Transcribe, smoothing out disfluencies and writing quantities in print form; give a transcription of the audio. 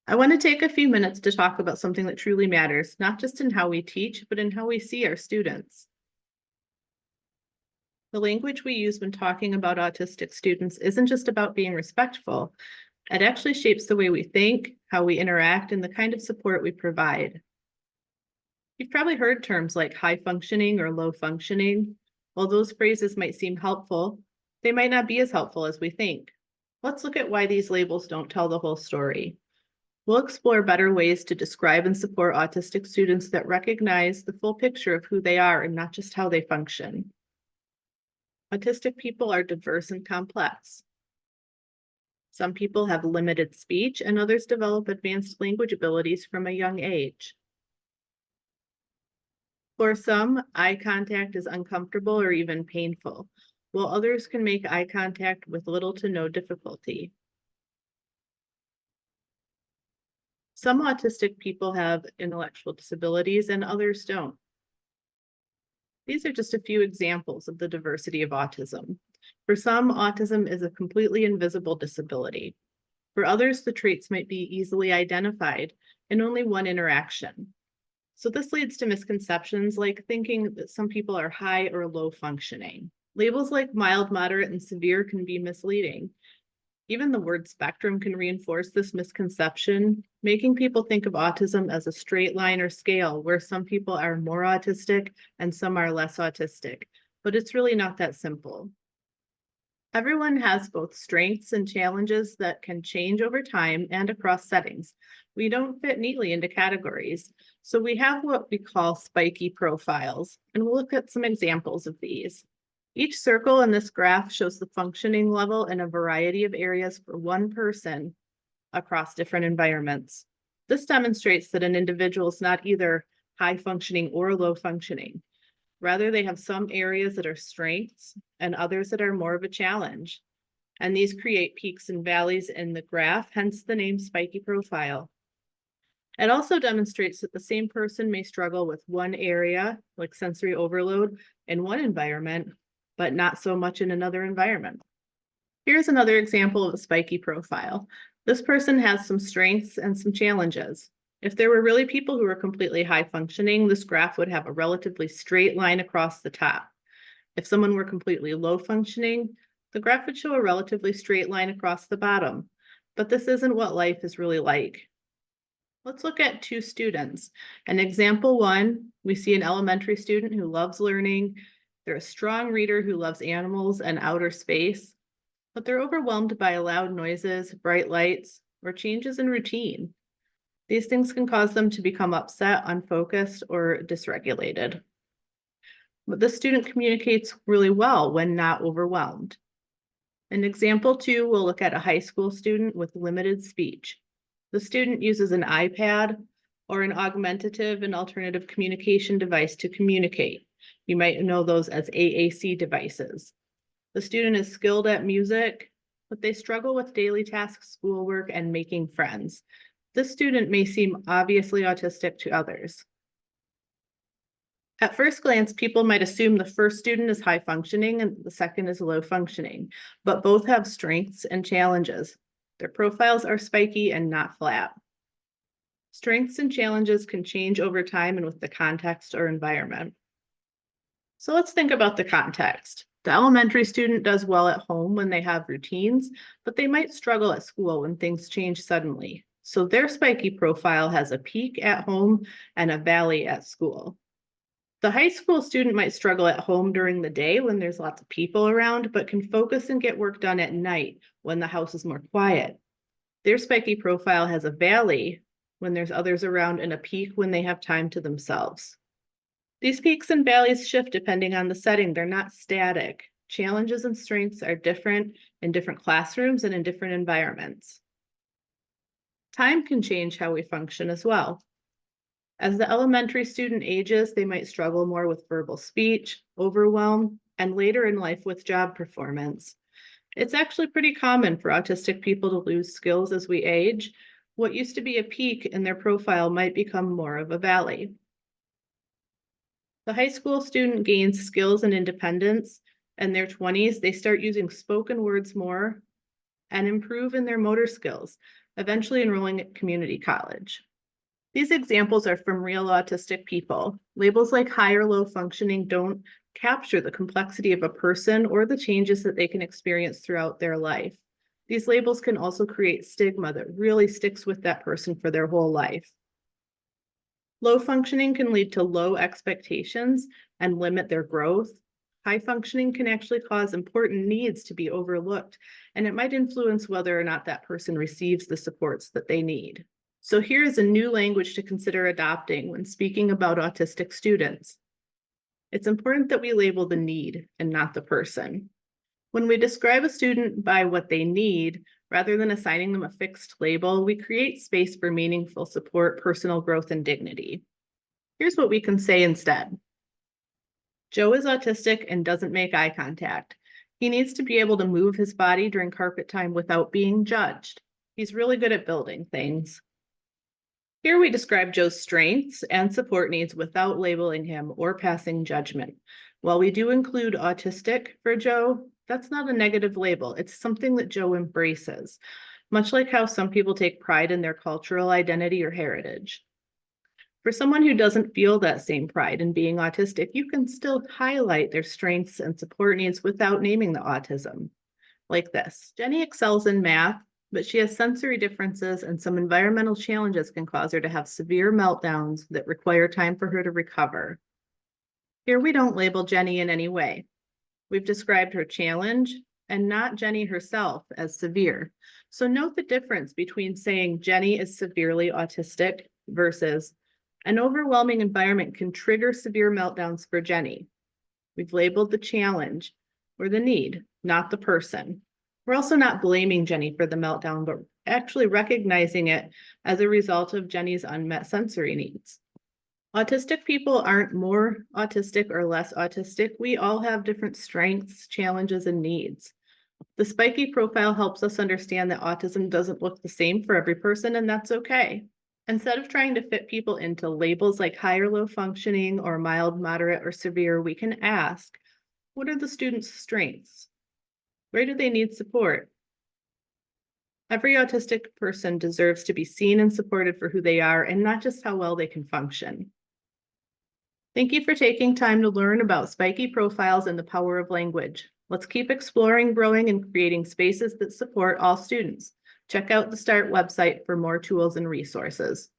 I want to take a few minutes to talk about something that truly matters, not just in how we teach, but in how we see our students. The language we use when talking about autistic students isn't just about being respectful. It actually shapes the way we think, how we interact, and the kind of support we provide. You've probably heard terms like high functioning or low functioning. While those phrases might seem helpful, they might not be as helpful as we think. Let's look at why these labels don't tell the whole story. We'll explore better ways to describe and support autistic students that recognize the full picture of who they are and not just how they function. Autistic people are diverse and complex. Some people have limited speech and others develop advanced language abilities from a young age. For some, eye contact is uncomfortable or even painful, while others can make eye contact with little to no difficulty. Some autistic people have intellectual disabilities and others don't. These are just a few examples of the diversity of autism. For some, autism is a completely invisible disability. For others, the traits might be easily identified in only one interaction. So this leads to misconceptions like thinking that some people are high or low functioning. Labels like mild, moderate, and severe can be misleading. Even the word spectrum can reinforce this misconception, making people think of autism as a straight line or scale where some people are more autistic and some are less autistic, but it's really not that simple. Everyone has both strengths and challenges that can change over time and across settings. We don't fit neatly into categories, so we have what we call spiky profiles, and we'll look at some examples of these. Each circle in this graph shows the functioning level in a variety of areas for one person across different environments. This demonstrates that an individual is not either high functioning or low functioning. Rather, they have some areas that are strengths and others that are more of a challenge. And these create peaks and valleys in the graph, hence the name spiky profile. It also demonstrates that the same person may struggle with one area, like sensory overload, in one environment, but not so much in another environment. Here's another example of a spiky profile. This person has some strengths and some challenges. If there were really people who were completely high functioning, this graph would have a relatively straight line across the top. If someone were completely low functioning, the graph would show a relatively straight line across the bottom. But this isn't what life is really like. Let's look at two students. In example one, we see an elementary student who loves learning. They're a strong reader who loves animals and outer space, but they're overwhelmed by loud noises, bright lights, or changes in routine. These things can cause them to become upset, unfocused, or dysregulated. But the student communicates really well when not overwhelmed. In example two, we'll look at a high school student with limited speech. The student uses an iPad or an augmentative and alternative communication device to communicate. You might know those as AAC devices. The student is skilled at music, but they struggle with daily tasks, schoolwork, and making friends. This student may seem obviously autistic to others. At first glance, people might assume the first student is high functioning and the second is low functioning, but both have strengths and challenges. Their profiles are spiky and not flat. Strengths and challenges can change over time and with the context or environment. So let's think about the context. The elementary student does well at home when they have routines, but they might struggle at school when things change suddenly. So their spiky profile has a peak at home and a valley at school. The high school student might struggle at home during the day when there's lots of people around, but can focus and get work done at night when the house is more quiet. Their spiky profile has a valley when there's others around and a peak when they have time to themselves. These peaks and valleys shift depending on the setting. They're not static. Challenges and strengths are different in different classrooms and in different environments. Time can change how we function as well. As the elementary student ages, they might struggle more with verbal speech, overwhelm, and later in life with job performance. It's actually pretty common for autistic people to lose skills as we age. What used to be a peak in their profile might become more of a valley. The high school student gains skills and independence. In their 20s, they start using spoken words more and improve in their motor skills. eventually enrolling at community college. These examples are from real autistic people. Labels like high or low functioning don't capture the complexity of a person or the changes that they can experience throughout their life. These labels can also create stigma that really sticks with that person for their whole life. Low functioning can lead to low expectations and limit their growth. High functioning can actually cause important needs to be overlooked, and it might influence whether or not that person receives the supports that they need. So here is a new language to consider adopting when speaking about autistic students. It's important that we label the need and not the person. When we describe a student by what they need, rather than assigning them a fixed label, we create space for meaningful support, personal growth, and dignity. Here's what we can say instead. Joe is autistic and doesn't make eye contact. He needs to be able to move his body during carpet time without being judged. He's really good at building things. Here we describe Joe's strengths and support needs without labeling him or passing judgment. While we do include autistic for Joe, that's not a negative label. It's something that Joe embraces, much like how some people take pride in their cultural identity or heritage. For someone who doesn't feel that same pride in being autistic, you can still highlight their strengths and support needs without naming the autism. Like this: Jenny excels in math, but she has sensory differences and some environmental challenges can cause her to have severe meltdowns that require time for her to recover. Here we don't label Jenny in any way. We've described her challenge and not Jenny herself as severe. So note the difference between saying Jenny is severely autistic versus an overwhelming environment can trigger severe meltdowns for Jenny. We've labeled the challenge or the need, not the person. We're also not blaming Jenny for the meltdown, but actually recognizing it as a result of Jenny's unmet sensory needs. Autistic people aren't more autistic or less autistic. We all have different strengths, challenges, and needs. The Spiky profile helps us understand that autism doesn't look the same for every person, and that's okay. Instead of trying to fit people into labels like high or low functioning or mild, moderate, or severe, we can ask, what are the student's strengths? Where do they need support? Every autistic person deserves to be seen and supported for who they are and not just how well they can function. Thank you for taking time to learn about Spiky profiles and the power of language. Let's keep exploring, growing, and creating spaces that support all students. Check out the START website for more tools and resources.